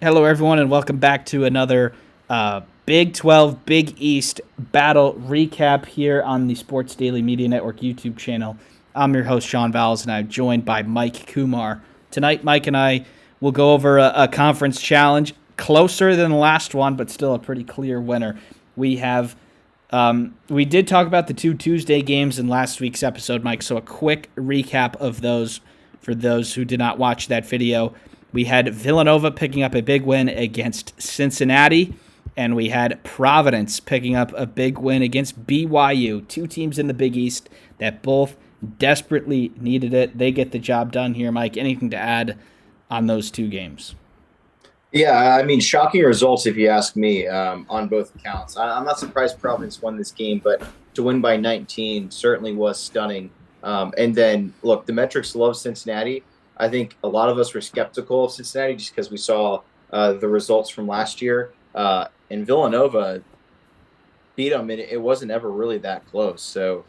Hello, everyone, and welcome back to another Big 12, Big East battle recap here on the Sports Daily Media Network YouTube channel. I'm your host, Sean Vowells, and I'm joined by Mike Koomar. Tonight, Mike and I will go over a conference challenge, closer than the last one, but still a pretty clear winner. We did talk about the two Tuesday games in last week's episode, Mike, so a quick recap of those for those who did not watch that video. We had Villanova picking up a big win against Cincinnati, and we had Providence picking up a big win against BYU. Two teams in the Big East that both desperately needed it. They get the job done here, Mike. Anything to add on those two games? Yeah, I mean, shocking results if you ask me on both accounts. I'm not surprised Providence won this game, but to win by 19 certainly was stunning. And then, look, the metrics love Cincinnati. I think a lot of us were skeptical of Cincinnati just because we saw the results from last year. And Villanova beat them, and it wasn't ever really that close. So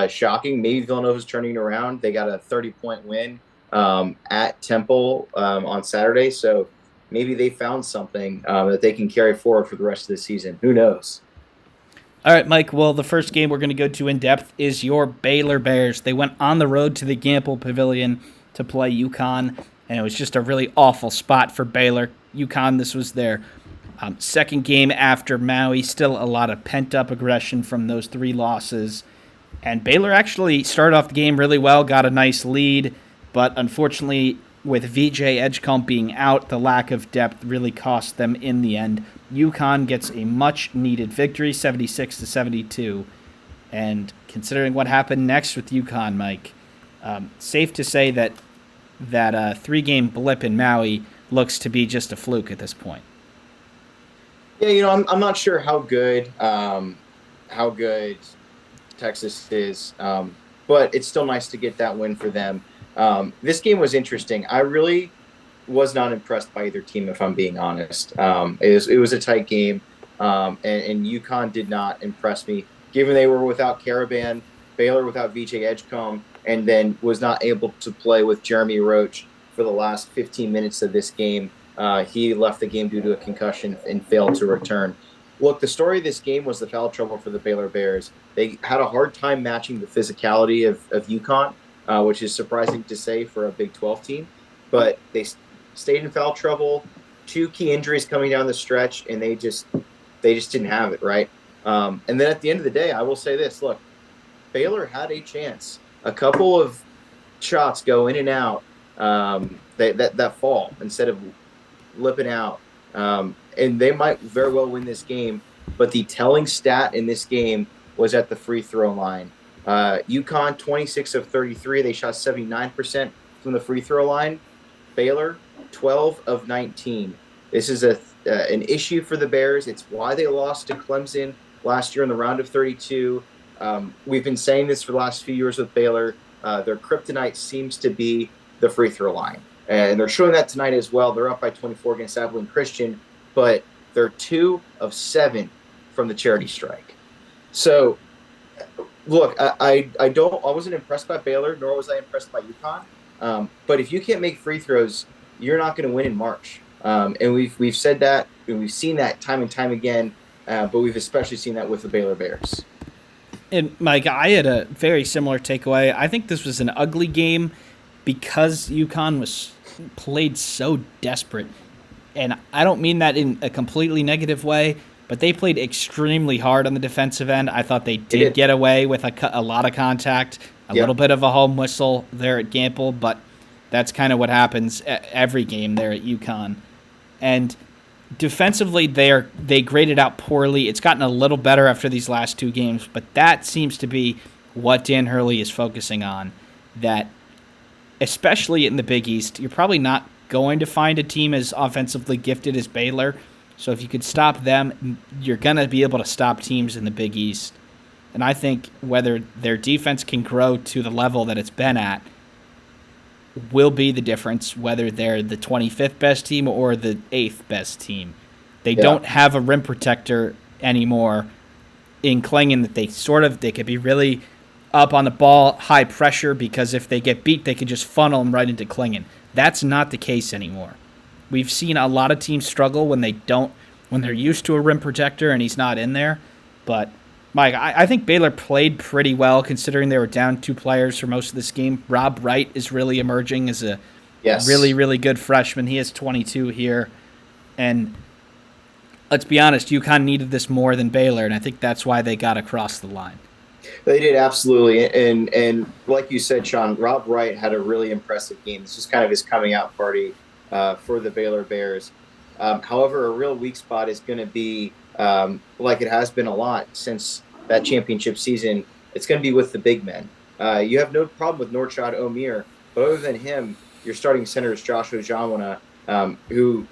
shocking. Maybe Villanova's turning around. They got a 30-point win at Temple on Saturday. So maybe they found something that they can carry forward for the rest of the season. Who knows? All right, Mike. Well, the first game we're going to go to in depth is your Baylor Bears. They went on the road to the Gamble Pavilion to play UConn, and it was just a really awful spot for Baylor. UConn, this was their second game after Maui. Still a lot of pent-up aggression from those three losses. And Baylor actually started off the game really well, got a nice lead, but unfortunately, with VJ Edgecombe being out, the lack of depth really cost them in the end. UConn gets a much-needed victory, 76-72. And considering what happened next with UConn, Mike, safe to say that three-game blip in Maui looks to be just a fluke at this point. Yeah, I'm not sure how good Texas is, but it's still nice to get that win for them. This game was interesting. I really was not impressed by either team, if I'm being honest. It was a tight game, and UConn did not impress me, given they were without Caravan, Baylor without VJ Edgecombe, and then was not able to play with Jeremy Roach for the last 15 minutes of this game. He left the game due to a concussion and failed to return. Look, the story of this game was the foul trouble for the Baylor Bears. They had a hard time matching the physicality of UConn, which is surprising to say for a Big 12 team. But they stayed in foul trouble. Two key injuries coming down the stretch, and they just didn't have it, right? And then at the end of the day, I will say this: look, Baylor had a chance. A couple of shots go in and out that fall instead of lipping out. And they might very well win this game, but the telling stat in this game was at the free throw line. UConn, 26 of 33. They shot 79% from the free throw line. Baylor, 12 of 19. This is an issue for the Bears. It's why they lost to Clemson last year in the round of 32. We've been saying this for the last few years with Baylor. Their kryptonite seems to be the free throw line. And they're showing that tonight as well. They're up by 24 against Abilene Christian, but they're 2 of 7 from the charity strike. So, look, I wasn't impressed by Baylor, nor was I impressed by UConn. But if you can't make free throws, you're not going to win in March. And we've said that, and we've seen that time and time again. But we've especially seen that with the Baylor Bears. And Mike, I had a very similar takeaway. I think this was an ugly game because UConn was played so desperate. And I don't mean that in a completely negative way, but they played extremely hard on the defensive end. I thought they did get away with a lot of contact, a little bit of a home whistle there at Gamble, but that's kind of what happens every game there at UConn. And defensively, they graded out poorly. It's gotten a little better after these last two games, but that seems to be what Dan Hurley is focusing on, that especially in the Big East, you're probably not going to find a team as offensively gifted as Baylor. So if you could stop them, you're going to be able to stop teams in the Big East. And I think whether their defense can grow to the level that it's been at will be the difference, whether they're the 25th best team or the 8th best team. They don't have a rim protector anymore in Klingon that they could be really up on the ball, high pressure, because if they get beat, they could just funnel them right into Klingon. That's not the case anymore. We've seen a lot of teams struggle when they're used to a rim protector and he's not in there. But Mike, I think Baylor played pretty well considering they were down 2 players for most of this game. Rob Wright is really emerging as a really, Yes. really good freshman. He is 22 here. And let's be honest, UConn needed this more than Baylor, and I think that's why they got across the line. They did, absolutely. And like you said, Sean, Rob Wright had a really impressive game. This was kind of his coming out party for the Baylor Bears. However, a real weak spot is going to be, like it has been a lot since that championship season, it's going to be with the big men. You have no problem with Norchad Omir, but other than him, your starting center is Josh Ojanwana, who,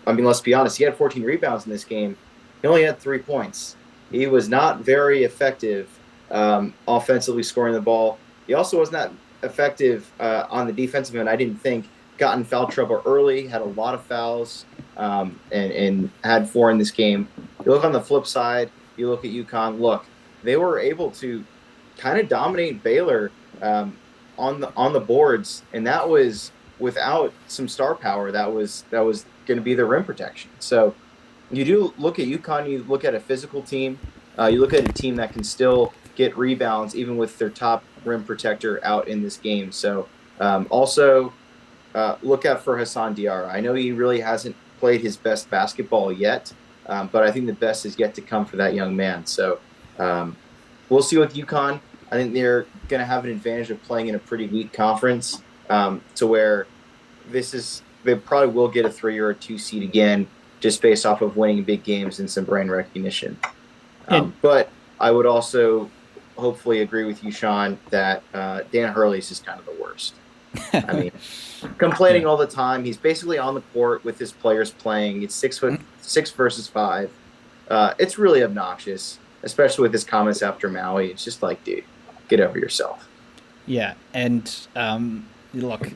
I mean, let's be honest, he had 14 rebounds in this game. He only had 3 points. He was not very effective offensively scoring the ball. He also was not effective on the defensive end, I didn't think. Got in foul trouble early, had a lot of fouls, and had 4 in this game. You look on the flip side, you look at UConn, they were able to kind of dominate Baylor on the boards, and that was without some star power that was going to be the rim protection. So you do look at UConn, you look at a physical team, you look at a team that can still get rebounds even with their top rim protector out in this game. So also look out for Hassan Diarra. I know he really hasn't played his best basketball yet, but I think the best is yet to come for that young man. So we'll see with UConn. I think they're going to have an advantage of playing in a pretty weak conference to where they probably will get a 3 or a 2 seed again just based off of winning big games and some brand recognition. But I would also hopefully agree with you, Sean, that Dan Hurley's is kind of the worst. I mean, complaining all the time. He's basically on the court with his players playing. It's 6 versus 5. It's really obnoxious, especially with his comments after Maui. It's just like, dude, get over yourself. Yeah, and look,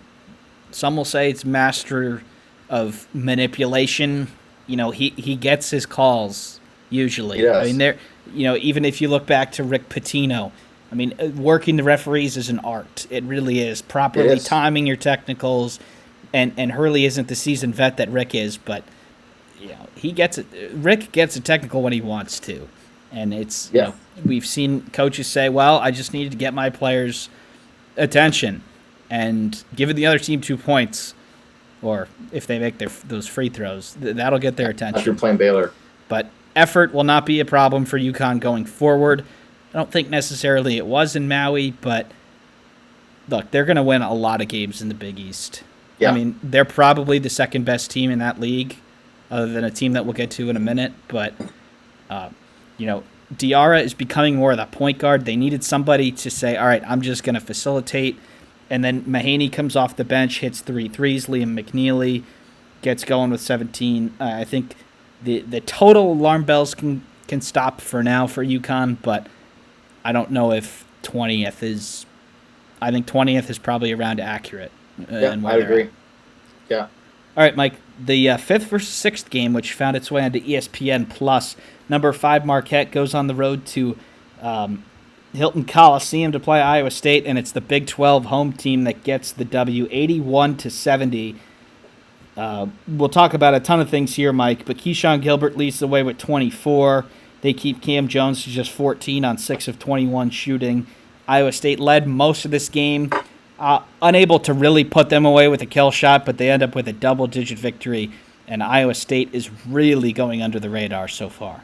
some will say it's master of manipulation. You know, he gets his calls usually. He does. I mean, even if you look back to Rick Pitino, I mean, working the referees is an art. It really is. Properly timing your technicals, and Hurley isn't the seasoned vet that Rick is, but he gets it. Rick gets a technical when he wants to, and it's we've seen coaches say, "Well, I just needed to get my players' attention," and giving the other team 2 points, or if they make those free throws, that'll get their attention. After playing Baylor, but effort will not be a problem for UConn going forward. I don't think necessarily it was in Maui, but look, they're going to win a lot of games in the Big East. Yeah. I mean, they're probably the second best team in that league, other than a team that we'll get to in a minute. But, Diarra is becoming more of that point guard. They needed somebody to say, all right, I'm just going to facilitate. And then Mahaney comes off the bench, hits 3 threes. Liam McNeely gets going with 17. I think the total alarm bells can stop for now for UConn, but I don't know if 20th is. I think 20th is probably around accurate. I agree. Yeah. All right, Mike. The 5th versus 6th game, which found its way onto ESPN Plus. Number 5 Marquette goes on the road to Hilton Coliseum to play Iowa State, and it's the Big 12 home team that gets the W, 81-70. We'll talk about a ton of things here, Mike, but Keyshawn Gilbert leads the way with 24. They keep Cam Jones to just 14 on 6 of 21 shooting. Iowa State led most of this game, unable to really put them away with a kill shot, but they end up with a double-digit victory, and Iowa State is really going under the radar so far.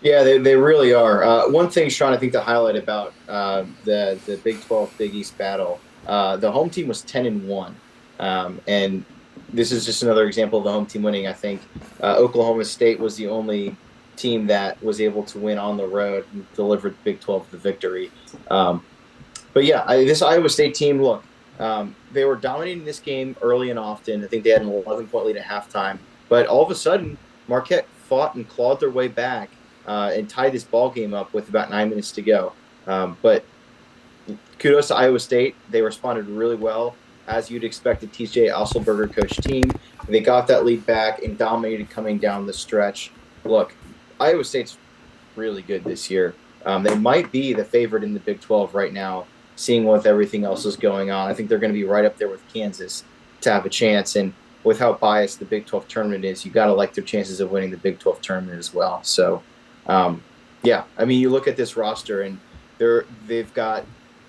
Yeah, they really are. One thing, Sean, I think to highlight about the Big 12 Big East battle, the home team was 10-1, and this is just another example of the home team winning. I think Oklahoma State was the only team that was able to win on the road and deliver the Big 12 the victory. But yeah, this Iowa State team, look, they were dominating this game early and often. I think they had an 11-point lead at halftime. But all of a sudden, Marquette fought and clawed their way back and tied this ball game up with about 9 minutes to go. But kudos to Iowa State. They responded really well, as you'd expect a TJ Osselberger coach team. They got that lead back and dominated coming down the stretch. Look, Iowa State's really good this year. They might be the favorite in the Big 12 right now, seeing what everything else is going on. I think they're going to be right up there with Kansas to have a chance. And with how biased the Big 12 tournament is, you got to like their chances of winning the Big 12 tournament as well. So, yeah, I mean, you look at this roster and they've got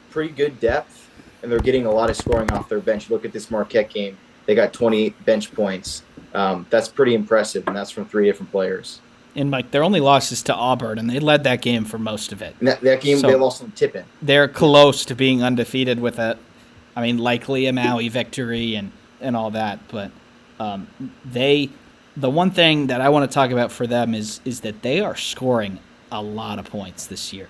pretty good depth and they're getting a lot of scoring off their bench. Look at this Marquette game; they got 28 bench points. That's pretty impressive, and that's from 3 different players. And Mike, their only loss is to Auburn, and they led that game for most of it. And that game, so they lost on tip-in. They're close to being undefeated with likely a Maui victory and all that. But the one thing that I want to talk about for them is that they are scoring a lot of points this year.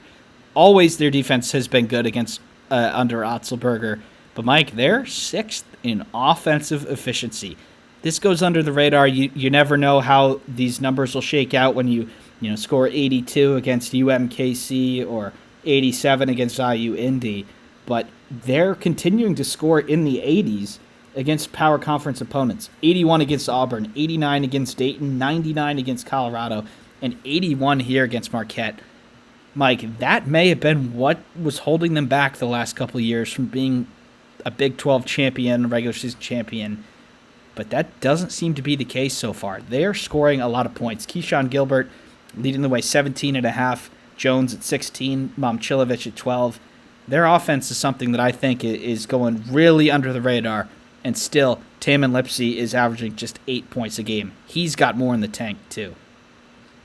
Always their defense has been good against under Otzelberger. But, Mike, they're 6th in offensive efficiency. This goes under the radar. You never know how these numbers will shake out when you score 82 against UMKC or 87 against IU Indy, but they're continuing to score in the 80s against power conference opponents. 81 against Auburn, 89 against Dayton, 99 against Colorado, and 81 here against Marquette. Mike, that may have been what was holding them back the last couple of years from being a Big 12 champion, regular season champion. But that doesn't seem to be the case so far. They are scoring a lot of points. Keyshawn Gilbert leading the way 17.5, Jones at 16, Momcilovic at 12. Their offense is something that I think is going really under the radar, and still, Tamin Lipsey is averaging just 8 points a game. He's got more in the tank, too.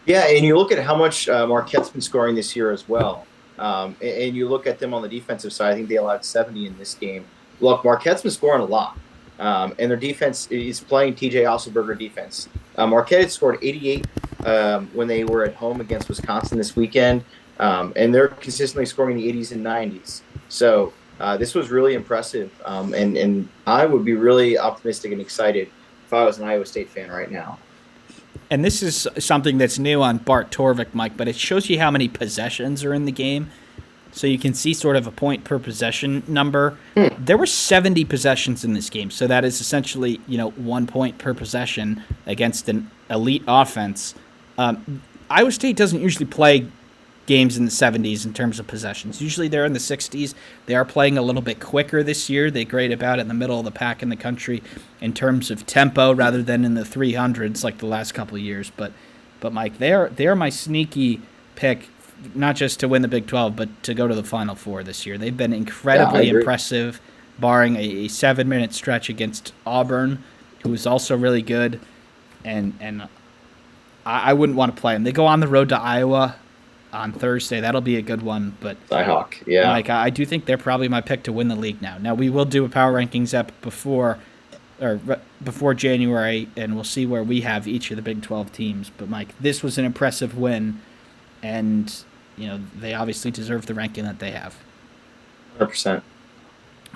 Yeah, and you look at how much Marquette's been scoring this year as well. And you look at them on the defensive side, I think they allowed 70 in this game. Look, Marquette's been scoring a lot. And their defense is playing TJ Otzelberger defense. Marquette had scored 88 when they were at home against Wisconsin this weekend, and they're consistently scoring in the 80s and 90s. So this was really impressive, and I would be really optimistic and excited if I was an Iowa State fan right now. And this is something that's new on Bart Torvik, Mike, but it shows you how many possessions are in the game. So you can see sort of a point per possession number. There were 70 possessions in this game, so that is essentially 1 point per possession against an elite offense. Iowa State doesn't usually play games in the 70s in terms of possessions. Usually they're in the 60s. They are playing a little bit quicker this year. They grade about in the middle of the pack in the country in terms of tempo rather than in the 300s like the last couple of years. But Mike, they are my sneaky pick, not just to win the Big 12, but to go to the Final Four this year. They've been incredibly impressive, barring a 7-minute stretch against Auburn, who is also really good. And I wouldn't want to play them. They go on the road to Iowa on Thursday. That'll be a good one. But Cyhawk, yeah. Mike, I do think they're probably my pick to win the league now. Now, we will do a power rankings up before January, and we'll see where we have each of the Big 12 teams. But, Mike, this was an impressive win, and they obviously deserve the ranking that they have. 100%.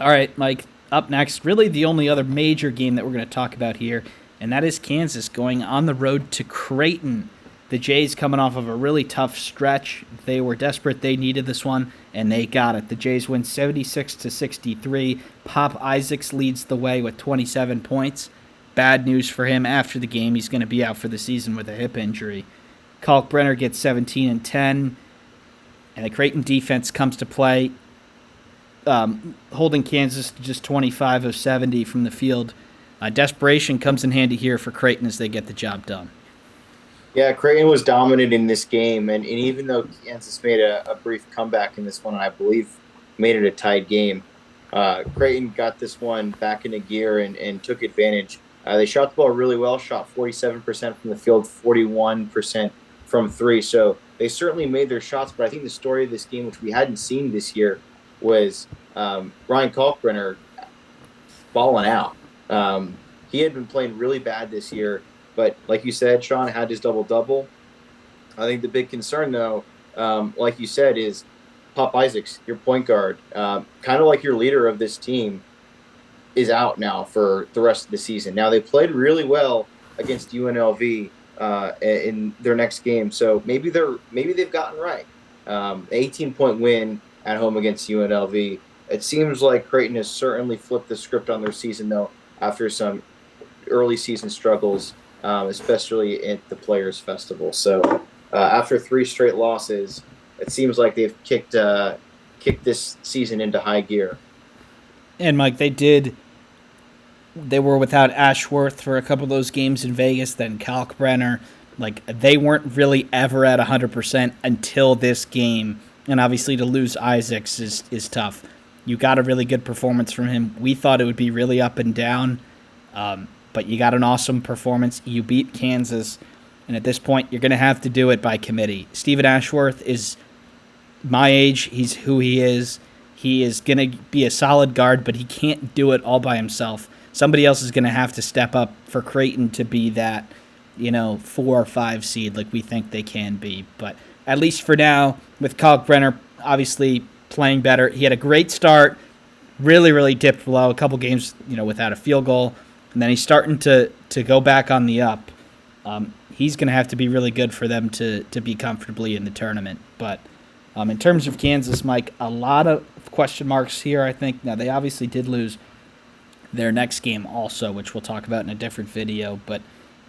All right, Mike, up next, really the only other major game that we're going to talk about here, and that is Kansas going on the road to Creighton. The Jays coming off of a really tough stretch. They were desperate. They needed this one, and they got it. The Jays win 76-63. Pop Isaacs leads the way with 27 points. Bad news for him after the game. He's going to be out for the season with a hip injury. Kalkbrenner gets 17 and 10. And the Creighton defense comes to play, holding Kansas to just 25 of 70 from the field. Desperation comes in handy here for Creighton as they get the job done. Yeah, Creighton was dominant in this game, and even though Kansas made a brief comeback in this one, and I believe made it a tied game, Creighton got this one back into gear and took advantage. They shot the ball really well, shot 47% from the field, 41% from three, so they certainly made their shots, but I think the story of this game, which we hadn't seen this year, was Ryan Kalkbrenner balling out. He had been playing really bad this year, but like you said, Sean had his double-double. I think the big concern, though, like you said, is Pop Isaacs, your point guard, kind of like your leader of this team, is out now for the rest of the season. Now, they played really well against UNLV in their next game, so maybe they've gotten right. 18-point win at home against UNLV. It seems like Creighton has certainly flipped the script on their season, though, after some early season struggles, especially at the Players Festival. So after 3 straight losses, it seems like they've kicked this season into high gear. And, Mike, they did they were without Ashworth for a couple of those games in Vegas, then Kalkbrenner. Like, they weren't really ever at 100% until this game. And obviously to lose Isaacs is tough. You got a really good performance from him. We thought it would be really up and down, but you got an awesome performance. You beat Kansas, and at this point, you're going to have to do it by committee. Stephen Ashworth is my age. He's who he is. He is going to be a solid guard, but he can't do it all by himself. Somebody else is going to have to step up for Creighton to be that, 4 or 5 seed like we think they can be. But at least for now, with Kalkbrenner obviously playing better, he had a great start, really, really dipped below a couple games, without a field goal, and then he's starting to go back on the up. He's going to have to be really good for them to be comfortably in the tournament. But in terms of Kansas, Mike, a lot of question marks here, I think. Now, they obviously did lose their next game also, which we'll talk about in a different video, but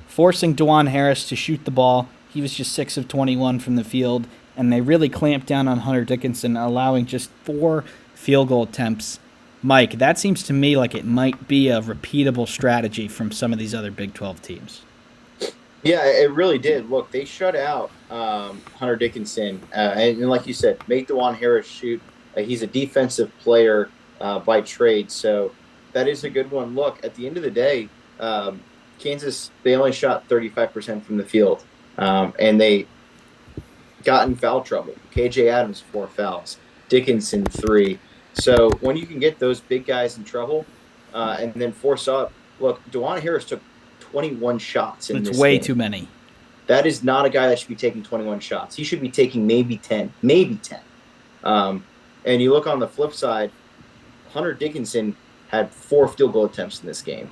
forcing DeJuan Harris to shoot the ball, he was just 6 of 21 from the field, and they really clamped down on Hunter Dickinson, allowing just 4 field goal attempts. Mike, that seems to me like it might be a repeatable strategy from some of these other Big 12 teams. Yeah, it really did. Look, they shut out Hunter Dickinson, and like you said, make DeJuan Harris shoot. He's a defensive player by trade, so that is a good one. Look, at the end of the day, Kansas, they only shot 35% from the field, and they got in foul trouble. KJ Adams, 4 fouls. Dickinson, 3. So when you can get those big guys in trouble and then force up, look, DeJuan Harris took 21 shots in this game. It's way too many. That is not a guy that should be taking 21 shots. He should be taking maybe 10. And you look on the flip side, Hunter Dickinson had 4 field goal attempts in this game.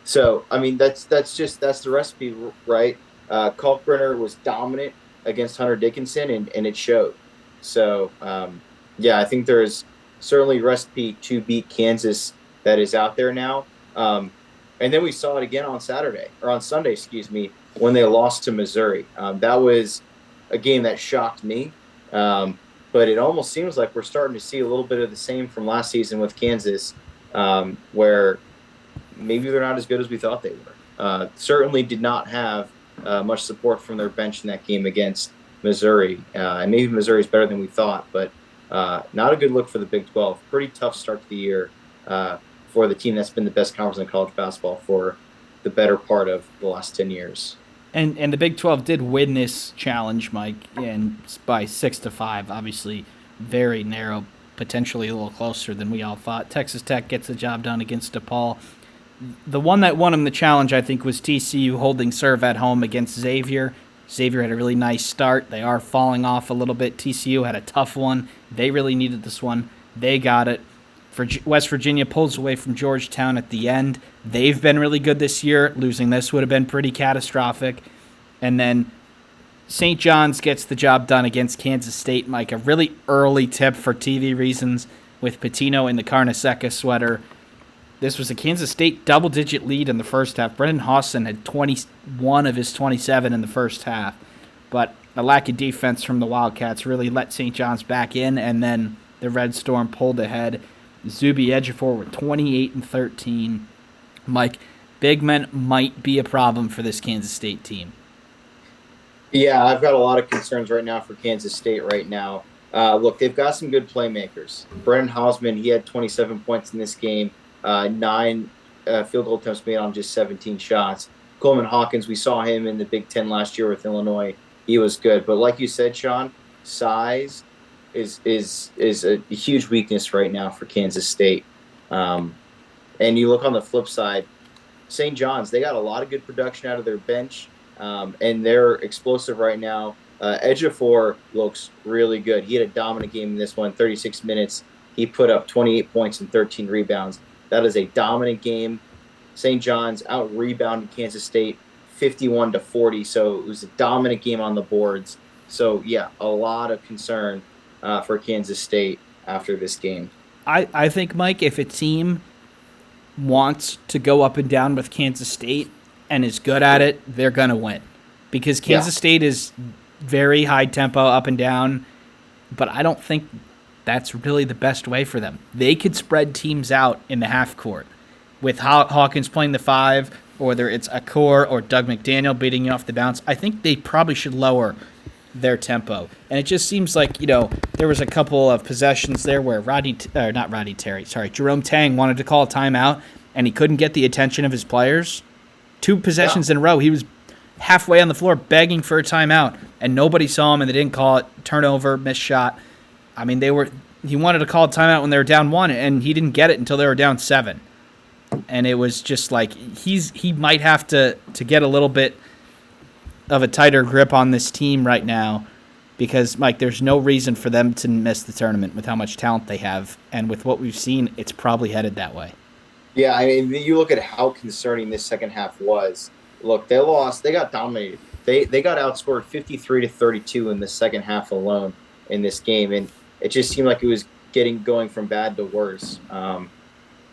So, I mean, that's the recipe, right? Kalkbrenner was dominant against Hunter Dickinson, and it showed. So, I think there is certainly a recipe to beat Kansas that is out there now. And then we saw it again on Sunday, when they lost to Missouri. That was a game that shocked me. But it almost seems like we're starting to see a little bit of the same from last season with Kansas, where maybe they're not as good as we thought they were. Certainly did not have much support from their bench in that game against Missouri. And maybe Missouri is better than we thought, but not a good look for the Big 12. Pretty tough start to the year for the team that's been the best conference in college basketball for the better part of the last 10 years. And the Big 12 did win this challenge, Mike, and by 6-5. Obviously, very narrow, potentially a little closer than we all thought. Texas Tech gets the job done against DePaul. The one that won him the challenge, I think, was TCU holding serve at home against Xavier. Xavier had a really nice start. They are falling off a little bit. TCU had a tough one. They really needed this one. They got it. West Virginia pulls away from Georgetown at the end. They've been really good this year. Losing this would have been pretty catastrophic. And then St. John's gets the job done against Kansas State, Mike. A really early tip for TV reasons with Pitino in the Carnesecca sweater. This was a Kansas State double-digit lead in the first half. Brendan Hawson had 21 of his 27 in the first half. But a lack of defense from the Wildcats really let St. John's back in, and then the Red Storm pulled ahead. Zuby Ejiofor with 28 and 13. Mike, big men might be a problem for this Kansas State team. Yeah, I've got a lot of concerns right now for Kansas State right now. Look, they've got some good playmakers. Brennan Hausman, he had 27 points in this game, 9 field goal attempts made on just 17 shots. Coleman Hawkins, we saw him in the Big Ten last year with Illinois. He was good. But like you said, Sean, size is a huge weakness right now for Kansas State. And you look on the flip side, St. John's, they got a lot of good production out of their bench, and they're explosive right now. Ejiofor looks really good. He had a dominant game in this one, 36 minutes. He put up 28 points and 13 rebounds. That is a dominant game. St. John's out-rebounded Kansas State 51-40, so it was a dominant game on the boards. So, yeah, a lot of concern for Kansas State after this game. I think, Mike, if a team wants to go up and down with Kansas State and is good at it, they're going to win. Because Kansas State is very high tempo, up and down, but I don't think that's really the best way for them. They could spread teams out in the half court, with Hawkins playing the 5, or whether it's Accor or Doug McDaniel beating you off the bounce, I think they probably should lower their tempo. And it just seems like, there was a couple of possessions there where Jerome Tang wanted to call a timeout, and he couldn't get the attention of his players. 2 possessions in a row, he was halfway on the floor begging for a timeout, and nobody saw him, and they didn't call it. Turnover, missed shot. I mean, he wanted to call a timeout when they were down 1, and he didn't get it until they were down 7. And it was just like he might have to get a little bit of a tighter grip on this team right now, because, Mike, there's no reason for them to miss the tournament with how much talent they have, and with what we've seen, it's probably headed that way. Yeah, I mean, you look at how concerning this second half was. Look, they lost. They got dominated. They got outscored 53-32 in the second half alone in this game, and it just seemed like it was going from bad to worse.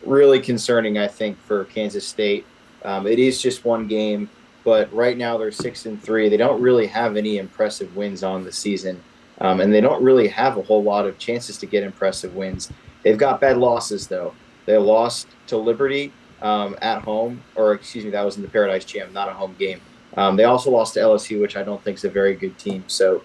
Really concerning, I think, for Kansas State. It is just one game, but right now they're 6-3. They don't really have any impressive wins on the season, and they don't really have a whole lot of chances to get impressive wins. They've got bad losses, though. They lost to Liberty at home, or excuse me, that was in the Paradise Jam, not a home game. They also lost to LSU, which I don't think is a very good team. So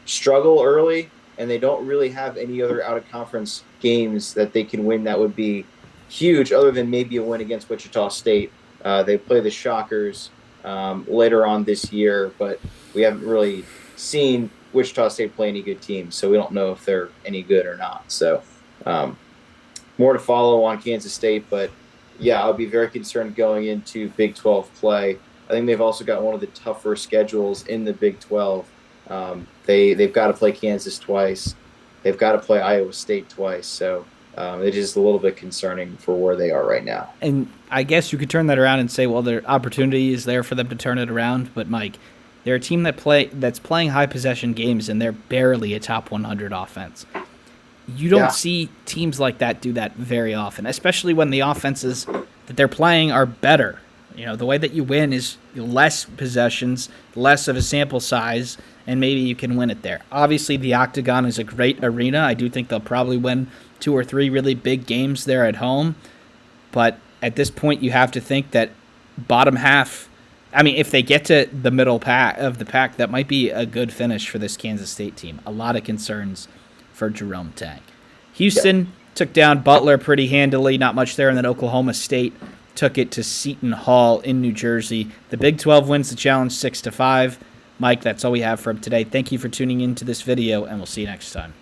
struggle early, and they don't really have any other out-of-conference games that they can win that would be huge, other than maybe a win against Wichita State. They play the Shockers later on this year, but we haven't really seen Wichita State play any good teams, so we don't know if they're any good or not. So more to follow on Kansas State, but yeah, I'll be very concerned going into Big 12 play. I think they've also got one of the tougher schedules in the Big 12. They've got to play Kansas twice. They've got to play Iowa State twice. So it is a little bit concerning for where they are right now. And I guess you could turn that around and say, well, their opportunity is there for them to turn it around. But, Mike, they're a team that's playing high possession games, and they're barely a top 100 offense. You don't see teams like that do that very often, especially when the offenses that they're playing are better. The way that you win is less possessions, less of a sample size, and maybe you can win it there. Obviously, the Octagon is a great arena. I do think they'll probably win 2 or 3 really big games there at home. But at this point, you have to think that bottom half, if they get to the middle of the pack, that might be a good finish for this Kansas State team. A lot of concerns for Jerome Tang. Houston took down Butler pretty handily, not much there, and then Oklahoma State took it to Seton Hall in New Jersey. The Big 12 wins the challenge 6-5. Mike, that's all we have for today. Thank you for tuning into this video, and we'll see you next time.